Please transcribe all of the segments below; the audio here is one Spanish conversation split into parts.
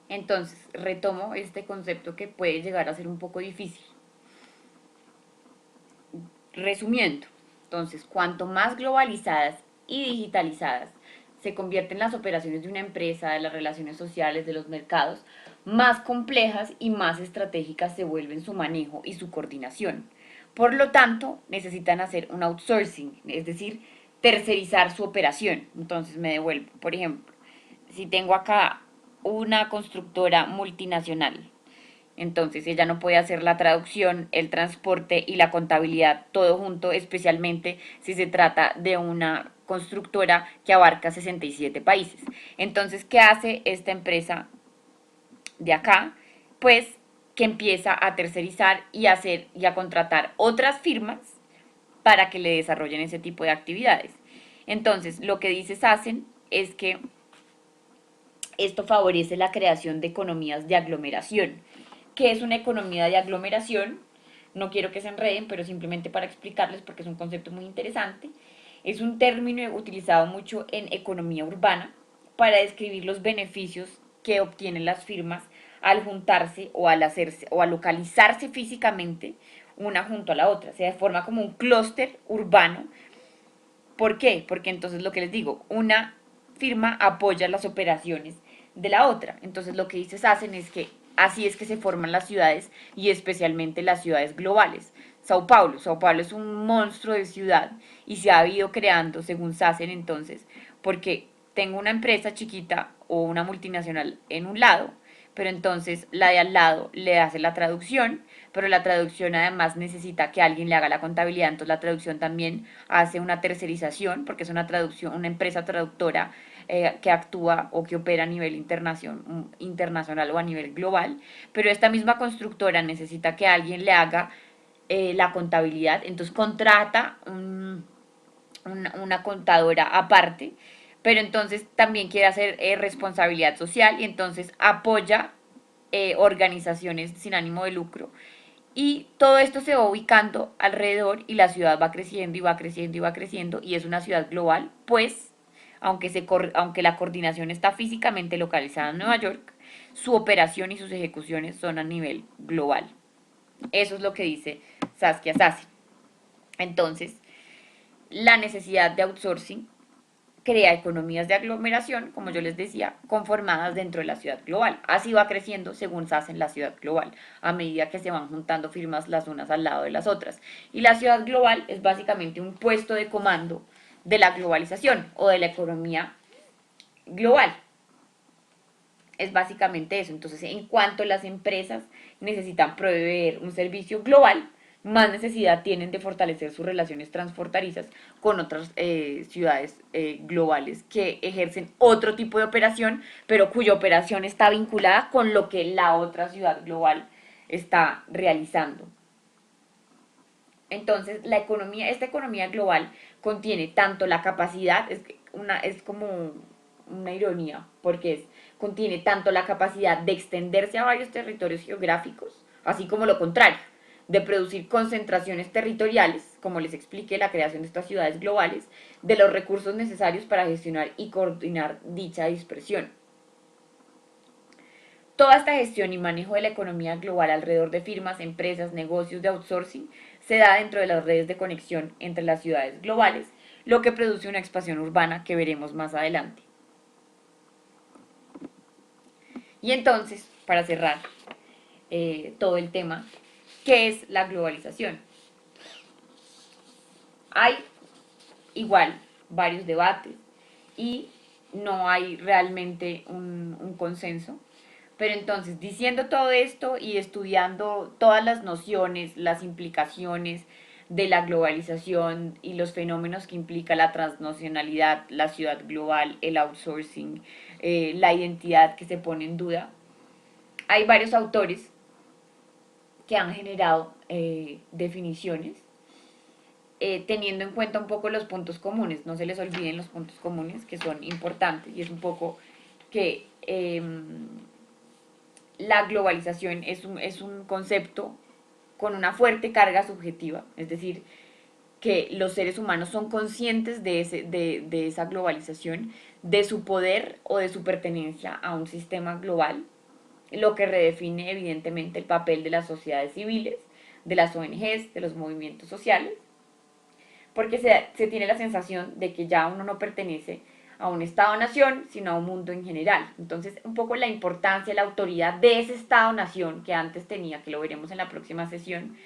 Entonces, retomo este concepto que puede llegar a ser un poco difícil. Resumiendo, entonces, cuanto más globalizadas y digitalizadas se convierten las operaciones de una empresa, de las relaciones sociales, de los mercados, más complejas y más estratégicas se vuelven su manejo y su coordinación. Por lo tanto, necesitan hacer un outsourcing, es decir, tercerizar su operación. Entonces me devuelvo. Por ejemplo, si tengo acá una constructora multinacional, entonces ella no puede hacer la traducción, el transporte y la contabilidad todo junto, especialmente si se trata de una constructora que abarca 67 países. Entonces, ¿qué hace esta empresa de acá? Pues que empieza a tercerizar y a hacer y a contratar otras firmas para que le desarrollen ese tipo de actividades. Entonces, lo que dice SACEN es que esto favorece la creación de economías de aglomeración. ¿Qué es una economía de aglomeración? No quiero que se enreden, pero simplemente para explicarles porque es un concepto muy interesante. Es un término utilizado mucho en economía urbana para describir los beneficios que obtienen las firmas al juntarse o al hacerse o al localizarse físicamente una junto a la otra. Se forma como un clúster urbano. ¿Por qué? Porque entonces lo que les digo, una firma apoya las operaciones de la otra. Entonces lo que dices hacen es que así es que se forman las ciudades y especialmente las ciudades globales. Sao Paulo es un monstruo de ciudad y se ha ido creando según SACEN entonces, porque tengo una empresa chiquita o una multinacional en un lado, pero entonces la de al lado le hace la traducción, pero la traducción además necesita que alguien le haga la contabilidad, entonces la traducción también hace una tercerización, porque es una traducción, una empresa traductora que actúa o que opera a nivel internacional o a nivel global, pero esta misma constructora necesita que alguien le haga la contabilidad, entonces contrata una contadora aparte, pero entonces también quiere hacer responsabilidad social y entonces apoya organizaciones sin ánimo de lucro. Y todo esto se va ubicando alrededor y la ciudad va creciendo y va creciendo y va creciendo y es una ciudad global, pues aunque la coordinación está físicamente localizada en Nueva York, su operación y sus ejecuciones son a nivel global. Eso es lo que dice Saskia Sassi. Entonces, la necesidad de outsourcing crea economías de aglomeración, como yo les decía, conformadas dentro de la ciudad global. Así va creciendo según se hace en la ciudad global, a medida que se van juntando firmas las unas al lado de las otras. Y la ciudad global es básicamente un puesto de comando de la globalización o de la economía global. Es básicamente eso. Entonces, en cuanto las empresas necesitan proveer un servicio global, más necesidad tienen de fortalecer sus relaciones transfronterizas con otras ciudades globales que ejercen otro tipo de operación, pero cuya operación está vinculada con lo que la otra ciudad global está realizando. Entonces, esta economía global contiene tanto la capacidad, es como una ironía, porque contiene tanto la capacidad de extenderse a varios territorios geográficos, así como lo contrario, de producir concentraciones territoriales, como les expliqué, la creación de estas ciudades globales, de los recursos necesarios para gestionar y coordinar dicha dispersión. Toda esta gestión y manejo de la economía global alrededor de firmas, empresas, negocios de outsourcing se da dentro de las redes de conexión entre las ciudades globales, lo que produce una expansión urbana que veremos más adelante. Y entonces, para cerrar todo el tema, ¿qué es la globalización? Hay igual varios debates y no hay realmente un consenso. Pero entonces, diciendo todo esto y estudiando todas las nociones, las implicaciones de la globalización y los fenómenos que implica la transnacionalidad, la ciudad global, el outsourcing, la identidad que se pone en duda, hay varios autores que han generado definiciones teniendo en cuenta un poco los puntos comunes. No se les olviden los puntos comunes que son importantes y es un poco que la globalización es un concepto con una fuerte carga subjetiva, es decir, que los seres humanos son conscientes de esa globalización, de su poder o de su pertenencia a un sistema global. lo que redefine evidentemente el papel de las sociedades civiles, de las ONGs, de los movimientos sociales, porque se tiene la sensación de que ya uno no pertenece a un Estado-nación, sino a un mundo en general. Entonces, un poco la importancia, la autoridad de ese Estado-nación que antes tenía, que lo veremos en la próxima sesión,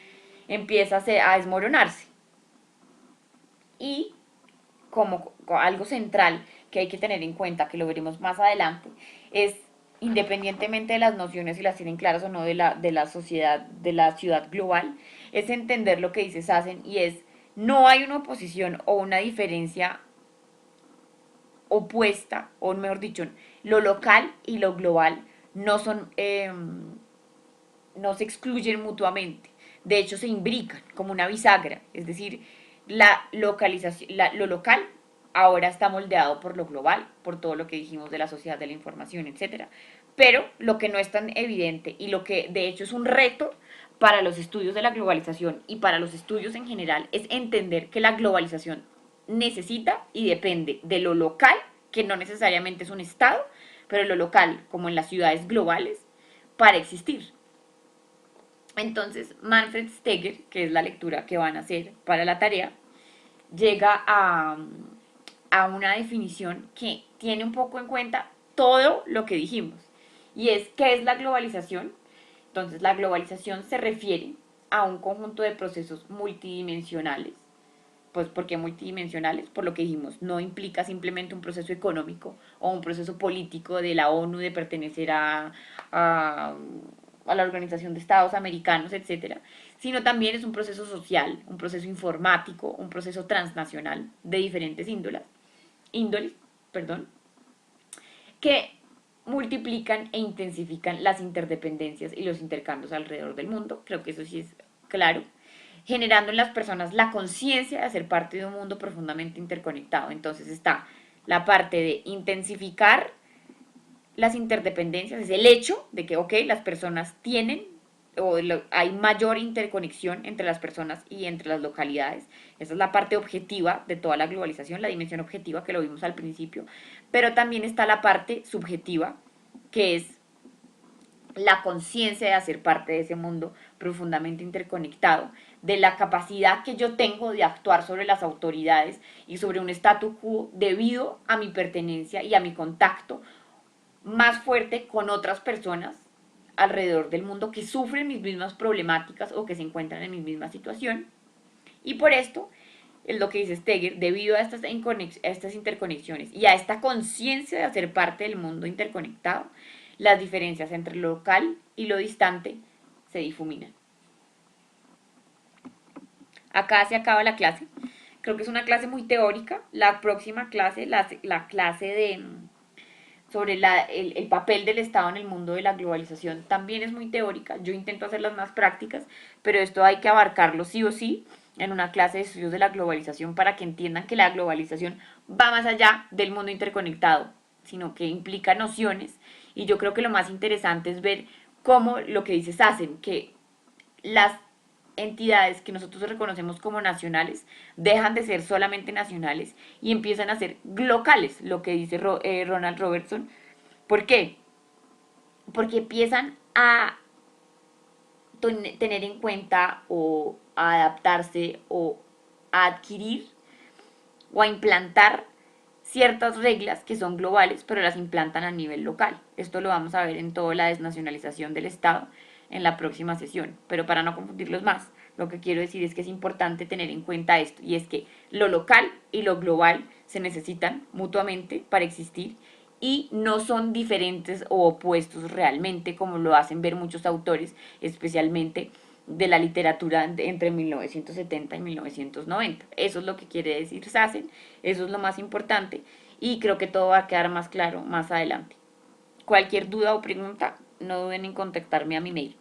empieza a desmoronarse. Y como algo central que hay que tener en cuenta, que lo veremos más adelante, es independientemente de las nociones, si las tienen claras o no, de la sociedad, de la ciudad global, es entender lo que dice Sassen y es, no hay una oposición o una diferencia opuesta, o mejor dicho, lo local y lo global no son, no se excluyen mutuamente. De hecho, se imbrican como una bisagra. Es decir, la localización, lo local ahora está moldeado por lo global, por todo lo que dijimos de la sociedad de la información, etcétera. Pero lo que no es tan evidente y lo que de hecho es un reto para los estudios de la globalización y para los estudios en general es entender que la globalización necesita y depende de lo local, que no necesariamente es un estado, pero lo local, como en las ciudades globales, para existir. Entonces, Manfred Steger, que es la lectura que van a hacer para la tarea, llega a una definición que tiene un poco en cuenta todo lo que dijimos. Y es, ¿qué es la globalización? Entonces, la globalización se refiere a un conjunto de procesos multidimensionales. Pues, ¿por qué multidimensionales? Por lo que dijimos, no implica simplemente un proceso económico o un proceso político de la ONU de pertenecer a la Organización de Estados Americanos, etcétera, sino también es un proceso social, un proceso informático, un proceso transnacional de diferentes índoles, perdón, que multiplican e intensifican las interdependencias y los intercambios alrededor del mundo. Creo que eso sí es claro, generando en las personas la conciencia de ser parte de un mundo profundamente interconectado. Entonces está la parte de intensificar las interdependencias, es el hecho de que, ok, las personas tienen hay mayor interconexión entre las personas y entre las localidades. Esa es la parte objetiva de toda la globalización, la dimensión objetiva que lo vimos al principio, pero también está la parte subjetiva, que es la conciencia de hacer parte de ese mundo profundamente interconectado, de la capacidad que yo tengo de actuar sobre las autoridades y sobre un statu quo debido a mi pertenencia y a mi contacto más fuerte con otras personas alrededor del mundo que sufren mis mismas problemáticas o que se encuentran en mi misma situación. Y por esto, es lo que dice Steger, debido a estas interconexiones y a esta conciencia de hacer parte del mundo interconectado, las diferencias entre lo local y lo distante se difuminan. Acá se acaba la clase. Creo que es una clase muy teórica. La próxima clase, la clase de sobre el papel del Estado en el mundo de la globalización también es muy teórica. Yo intento hacerlas más prácticas, pero esto hay que abarcarlo sí o sí en una clase de estudios de la globalización para que entiendan que la globalización va más allá del mundo interconectado, sino que implica nociones. Y yo creo que lo más interesante es ver cómo lo que dices hacen, que las entidades que nosotros reconocemos como nacionales dejan de ser solamente nacionales y empiezan a ser locales, lo que dice Ronald Robertson. ¿Por qué? Porque empiezan a tener en cuenta o a adaptarse o a adquirir o a implantar ciertas reglas que son globales, pero las implantan a nivel local. Esto lo vamos a ver en toda la desnacionalización del Estado en la próxima sesión. Pero para no confundirlos más, lo que quiero decir es que es importante tener en cuenta esto, y es que lo local y lo global se necesitan mutuamente para existir y no son diferentes o opuestos realmente, como lo hacen ver muchos autores, especialmente de la literatura entre 1970 y 1990. Eso es lo que quiere decir Sassen, eso es lo más importante y creo que todo va a quedar más claro más adelante. Cualquier duda o pregunta, no duden en contactarme a mi mail.